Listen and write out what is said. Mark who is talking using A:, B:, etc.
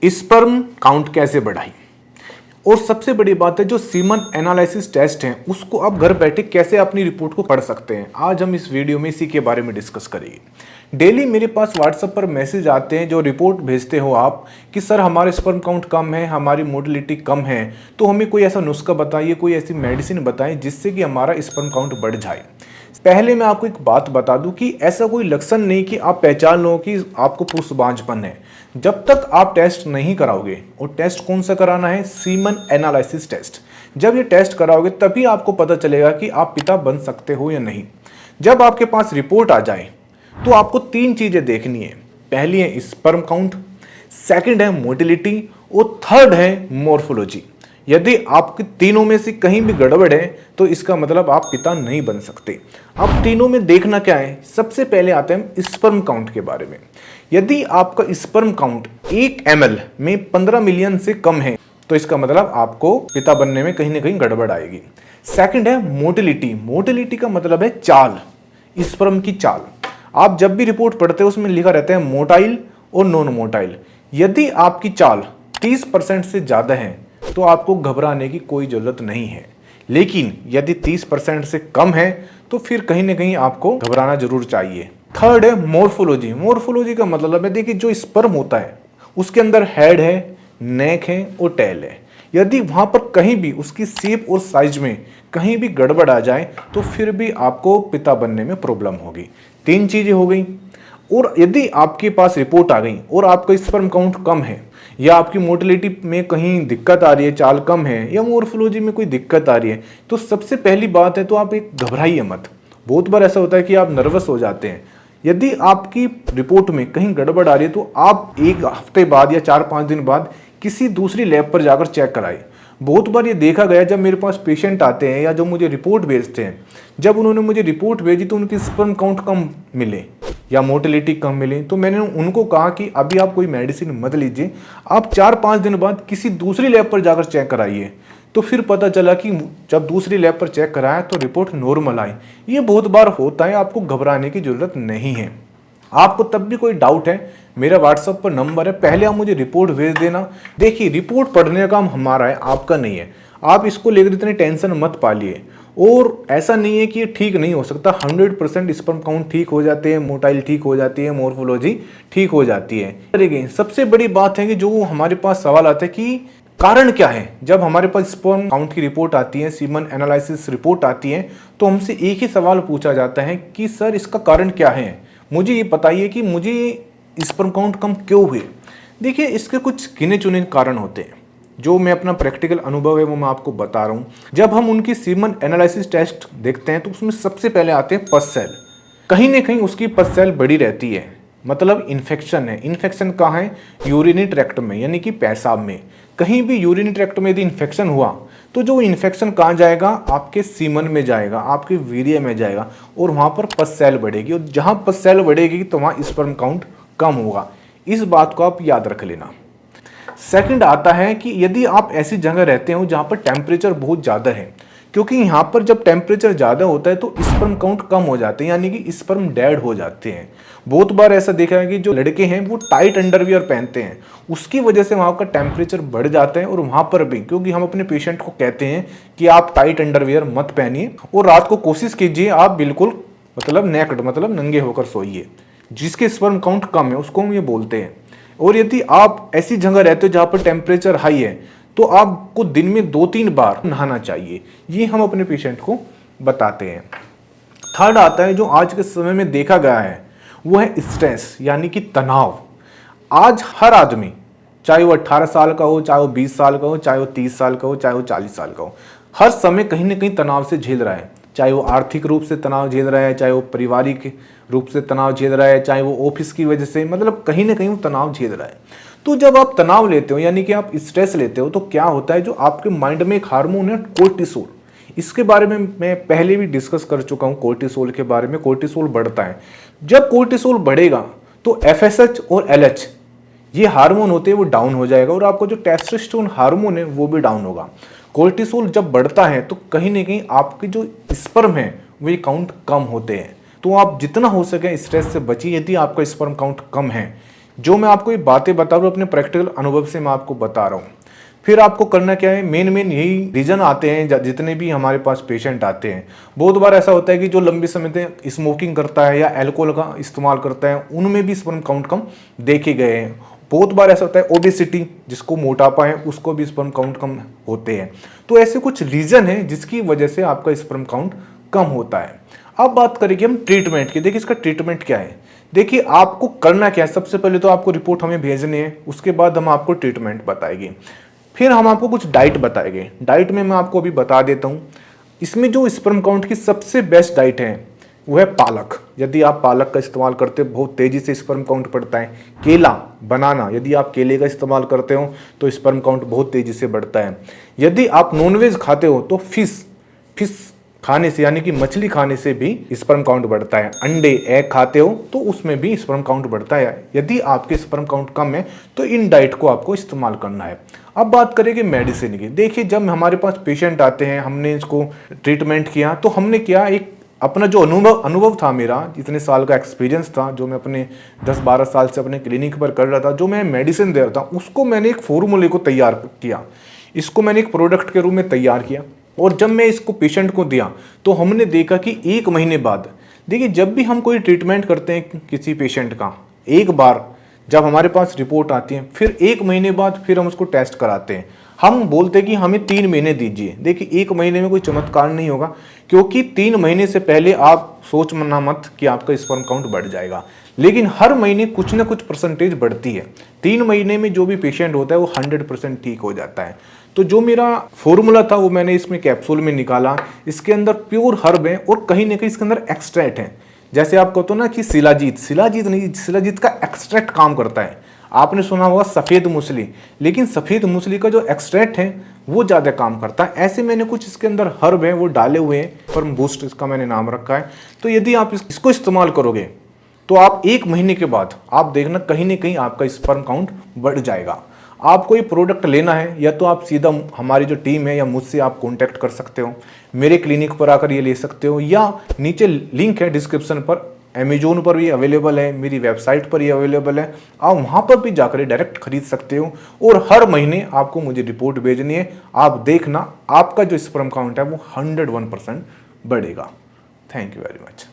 A: Sperm count कैसे बढ़ाएं। और सबसे बड़ी बात है जो सीमन एनालिसिस टेस्ट है उसको आप घर बैठे कैसे अपनी रिपोर्ट को पढ़ सकते हैं। आज हम इस वीडियो में इसी के बारे में डिस्कस करेंगे। डेली मेरे पास व्हाट्सएप पर मैसेज आते हैं जो रिपोर्ट भेजते हो आप कि सर हमारे स्पर्म काउंट कम है, हमारी मोटिलिटी कम है, तो हमें कोई ऐसा नुस्खा बताइए, कोई ऐसी मेडिसिन बताएं जिससे कि हमारा स्पर्म काउंट बढ़ जाए। पहले मैं आपको एक बात बता दूं कि ऐसा कोई लक्षण नहीं कि आप पहचान लो कि आपको पुरुषबांझपन है। जब तक आप टेस्ट नहीं कराओगे, और टेस्ट कौन सा कराना है, सीमन एनालिसिस टेस्ट। जब ये टेस्ट कराओगे तभी आपको पता चलेगा कि आप पिता बन सकते हो या नहीं। जब आपके पास रिपोर्ट आ जाए तो आपको 3 चीजें देखनी है। पहली है स्पर्म काउंट, सेकंड है मोटिलिटी और थर्ड है मॉर्फोलॉजी। यदि आपके तीनों में से कहीं भी गड़बड़ है तो इसका मतलब आप पिता नहीं बन सकते। अब तीनों में देखना क्या है, सबसे पहले आते हैं स्पर्म काउंट के बारे में। यदि आपका स्पर्म काउंट 1 ml में 15 मिलियन से कम है तो इसका मतलब आपको पिता बनने में कहीं ना कहीं गड़बड़ आएगी। सेकंड है मोटिलिटी। मोटिलिटी का मतलब है चाल, स्पर्म की चाल। आप जब भी रिपोर्ट पढ़ते हो उसमें लिखा रहता है मोटाइल और नॉन मोटाइल। यदि आपकी चाल 30% से ज्यादा है तो आपको घबराने की कोई जरूरत नहीं है, लेकिन यदि 30% से कम है तो फिर कहीं ना कहीं आपको घबराना जरूर चाहिए। थर्ड है मॉर्फोलॉजी। मॉर्फोलॉजी का मतलब है, देखिए जो स्पर्म होता है उसके अंदर हेड है, नेक है और टेल है। यदि वहां पर कहीं भी उसकी शेप और साइज में कहीं भी गड़बड़ आ जाए तो फिर भी आपको पिता बनने में प्रॉब्लम होगी। 3 चीजें हो गई। और यदि आपके पास रिपोर्ट आ गई और आपका स्पर्म काउंट कम है, या आपकी मोटिलिटी में कहीं दिक्कत आ रही है, चाल कम है, या मॉर्फोलॉजी में कोई दिक्कत आ रही है, तो सबसे पहली बात है तो आप एक घबराइए मत। बहुत बार ऐसा होता है कि आप नर्वस हो जाते हैं। यदि आपकी रिपोर्ट में कहीं गड़बड़ आ रही है तो आप 1 हफ्ते बाद या 4-5 दिन बाद किसी दूसरी लैब पर जाकर चेक कराइए। बहुत बार ये देखा गया, जब मेरे पास पेशेंट आते हैं या जो मुझे रिपोर्ट भेजते हैं, जब उन्होंने मुझे रिपोर्ट भेजी तो उनकी स्पर्म काउंट कम मिले या मोटिलिटी कम मिली, तो मैंने उनको कहा कि अभी आप कोई मेडिसिन मत लीजिए, आप 4-5 दिन बाद किसी दूसरी लैब पर जाकर चेक कराइए। तो फिर पता चला कि जब दूसरी लैब पर चेक कराया तो रिपोर्ट नॉर्मल आई। ये बहुत बार होता है, आपको घबराने की जरूरत नहीं है। आपको तब भी कोई डाउट है, मेरा व्हाट्सएप पर नंबर है, पहले आप मुझे रिपोर्ट भेज देना। देखिए रिपोर्ट पढ़ने का काम हमारा है, आपका नहीं है। आप इसको लेकर इतनी टेंशन मत पालिए। और ऐसा नहीं है कि ये ठीक नहीं हो सकता, 100% स्पर्म काउंट ठीक हो जाते हैं, मोटाइल ठीक हो जाती है, मॉर्फोलॉजी ठीक हो जाती है। सबसे बड़ी बात है कि जो हमारे पास सवाल आता है कि कारण क्या है। जब हमारे पास स्पर्म काउंट की रिपोर्ट आती है, सीमन एनालिसिस रिपोर्ट आती है, तो हमसे एक ही सवाल पूछा जाता है कि सर इसका कारण क्या है, मुझे ये बताइए कि मुझे स्पर्म काउंट कम क्यों हुए। देखिए इसके कुछ गिने चुने कारण होते हैं, जो मैं अपना प्रैक्टिकल अनुभव है वो मैं आपको बता रहा हूँ। जब हम उनकी सीमन एनालिसिस टेस्ट देखते हैं तो उसमें सबसे पहले आते हैं पस सेल। कहीं ना कहीं उसकी पस सेल बड़ी रहती है, मतलब इन्फेक्शन है। इन्फेक्शन कहाँ है, यूरिनरी ट्रैक्ट में, यानी कि पेशाब में। कहीं भी यूरिनरी ट्रैक्ट में यदि इन्फेक्शन हुआ तो जो इन्फेक्शन कहाँ जाएगा, आपके सीमन में जाएगा, आपके वीर्य में जाएगा, और वहाँ पर पस सेल बढ़ेगी। और जहाँ पस सेल बढ़ेगी तो वहाँ स्पर्म काउंट कम होगा। इस बात को आप याद रख लेना। सेकंड आता है कि यदि आप ऐसी जगह रहते हो जहाँ पर टेम्परेचर बहुत ज़्यादा है, क्योंकि यहाँ पर जब टेम्परेचर ज़्यादा होता है तो स्पर्म काउंट कम हो जाते हैं, यानी कि स्पर्म डेड हो जाते हैं। बहुत बार ऐसा देखा है कि जो लड़के हैं वो टाइट अंडरवियर पहनते हैं, उसकी वजह से वहाँ का टेम्परेचर बढ़ जाता है। और वहाँ पर भी, क्योंकि हम अपने पेशेंट को कहते हैं कि आप टाइट अंडरवियर मत पहनिए और रात को कोशिश कीजिए आप बिल्कुल मतलब नेक्ड, मतलब नंगे होकर सोइए। जिसके स्पर्म काउंट कम है उसको हम ये बोलते हैं। और यदि आप ऐसी जगह रहते हो जहाँ पर टेम्परेचर हाई है तो आपको दिन में 2-3 बार नहाना चाहिए। ये हम अपने पेशेंट को बताते हैं। थर्ड आता है जो आज के समय में देखा गया है, वो है स्ट्रेस, यानी कि तनाव। आज हर आदमी, चाहे वो 18 साल का हो, चाहे वो 20 साल का हो, चाहे वो 30 साल का हो, चाहे वो 40 साल का हो, हर समय कहीं ना कहीं तनाव से झेल रहा है। चाहे वो आर्थिक रूप से तनाव झेल रहा है, चाहे वो पारिवारिक रूप से तनाव झेल रहा है, चाहे वो ऑफिस की वजह से, मतलब कहीं ना कहीं वो तनाव झेल रहा है। तो जब आप तनाव लेते हो, यानी कि आप स्ट्रेस लेते हो, तो क्या होता है, जो आपके माइंड में एक हार्मोन है कोर्टिसोल। इसके बारे में मैं पहले भी डिस्कस कर चुका हूँ, कोर्टिसोल के बारे में। कोर्टिसोल बढ़ता है, जब कोर्टिसोल बढ़ेगा तो एफएसएच और एलएच ये हार्मोन होते हैं वो डाउन हो जाएगा, और आपको जो टेस्टोस्टेरोन हार्मोन है वो भी डाउन होगा। कोर्टिसोल जब बढ़ता है तो कहीं ना कहीं आपके जो स्पर्म है वो काउंट कम होते हैं। तो आप जितना हो सके स्ट्रेस से बचिए। यदि आपका स्पर्म काउंट कम है, जो मैं आपको ये बातें बता रहा हूँ अपने प्रैक्टिकल अनुभव से मैं आपको बता रहा हूँ। फिर आपको करना क्या है, मेन यही रीजन आते हैं जितने भी हमारे पास पेशेंट आते हैं। बहुत बार ऐसा होता है कि जो लंबे समय से स्मोकिंग करता है या अल्कोहल का इस्तेमाल करता है, उनमें भी स्पर्म काउंट कम देखे गए हैं। बहुत बार ऐसा होता है ओबेसिटी, जिसको मोटापा है, उसको भी स्पर्म काउंट कम होते हैं। तो ऐसे कुछ रीजन है जिसकी वजह से आपका स्पर्म काउंट कम होता है। अब बात करेंगे हम ट्रीटमेंट की। देखिए इसका ट्रीटमेंट क्या है। देखिए आपको करना क्या है, सबसे पहले तो आपको रिपोर्ट हमें भेजनी है, उसके बाद हम आपको ट्रीटमेंट बताएंगे, फिर हम आपको कुछ डाइट बताएंगे। डाइट में मैं आपको अभी बता देता हूँ, इसमें जो स्पर्म काउंट की सबसे बेस्ट डाइट है वो है पालक। यदि आप पालक का इस्तेमाल करते हो बहुत तेजी से स्पर्म काउंट बढ़ता है। केला, बनाना, यदि आप केले का इस्तेमाल करते हो तो स्पर्म काउंट बहुत तेजी से बढ़ता है। यदि आप नॉनवेज खाते हो तो फिश खाने से यानी कि मछली खाने से भी स्पर्म काउंट बढ़ता है। अंडे, एग खाते हो तो उसमें भी स्पर्म काउंट बढ़ता है। यदि आपके स्पर्म काउंट कम है तो इन डाइट को आपको इस्तेमाल करना है। अब बात करेंगे मेडिसिन की। देखिए जब हमारे पास पेशेंट आते हैं, हमने इसको ट्रीटमेंट किया तो हमने क्या, एक अपना जो अनुभव था, मेरा इतने साल का एक्सपीरियंस था, जो मैं अपने 10-12 साल से अपने क्लिनिक पर कर रहा था, जो मैं मेडिसिन दे रहा था, उसको मैंने एक फॉर्मूले को तैयार किया। इसको मैंने एक प्रोडक्ट के रूप में तैयार किया और जब मैं इसको पेशेंट को दिया तो हमने देखा कि 1 महीने बाद, देखिए जब भी हम कोई ट्रीटमेंट करते हैं किसी पेशेंट का, एक बार जब हमारे पास रिपोर्ट आती है, फिर 1 महीने बाद फिर हम उसको टेस्ट कराते हैं। हम बोलते हैं कि हमें 3 महीने दीजिए। देखिए 1 महीने में कोई चमत्कार नहीं होगा, क्योंकि 3 महीने से पहले आप सोचना मत कि आपका स्पर्म काउंट बढ़ जाएगा, लेकिन हर महीने कुछ ना कुछ परसेंटेज बढ़ती है। 3 महीने में जो भी पेशेंट होता है वो 100% ठीक हो जाता है। तो जो मेरा फॉर्मूला था वो मैंने इसमें कैप्सूल में निकाला। इसके अंदर प्योर हर्ब है और कहीं ना कहीं इसके अंदर एक्सट्रैक्ट है। जैसे आप कहते हो ना कि शिलाजीत नहीं, शिलाजीत का एक्सट्रैक्ट काम करता है। आपने सुना होगा सफ़ेद मूसली, लेकिन सफ़ेद मूसली का जो एक्सट्रैक्ट है वो ज़्यादा काम करता है। ऐसे मैंने कुछ इसके अंदर हर्ब है वो डाले हुए हैं, फर्म बूस्ट इसका मैंने नाम रखा है। तो यदि आप इसको इस्तेमाल करोगे तो आप 1 महीने के बाद आप देखना कहीं ना कहीं आपका स्पर्म काउंट बढ़ जाएगा। आपको ये प्रोडक्ट लेना है या तो आप सीधा हमारी जो टीम है या मुझसे आप कांटेक्ट कर सकते हो, मेरे क्लिनिक पर आकर ये ले सकते हो, या नीचे लिंक है डिस्क्रिप्शन पर, अमेजोन पर भी अवेलेबल है, मेरी वेबसाइट पर ही अवेलेबल है, आप वहाँ पर भी जाकर डायरेक्ट खरीद सकते हो। और हर महीने आपको मुझे रिपोर्ट भेजनी है। आप देखना आपका जो स्पर्म काउंट है वो 101% बढ़ेगा। Thank you very much.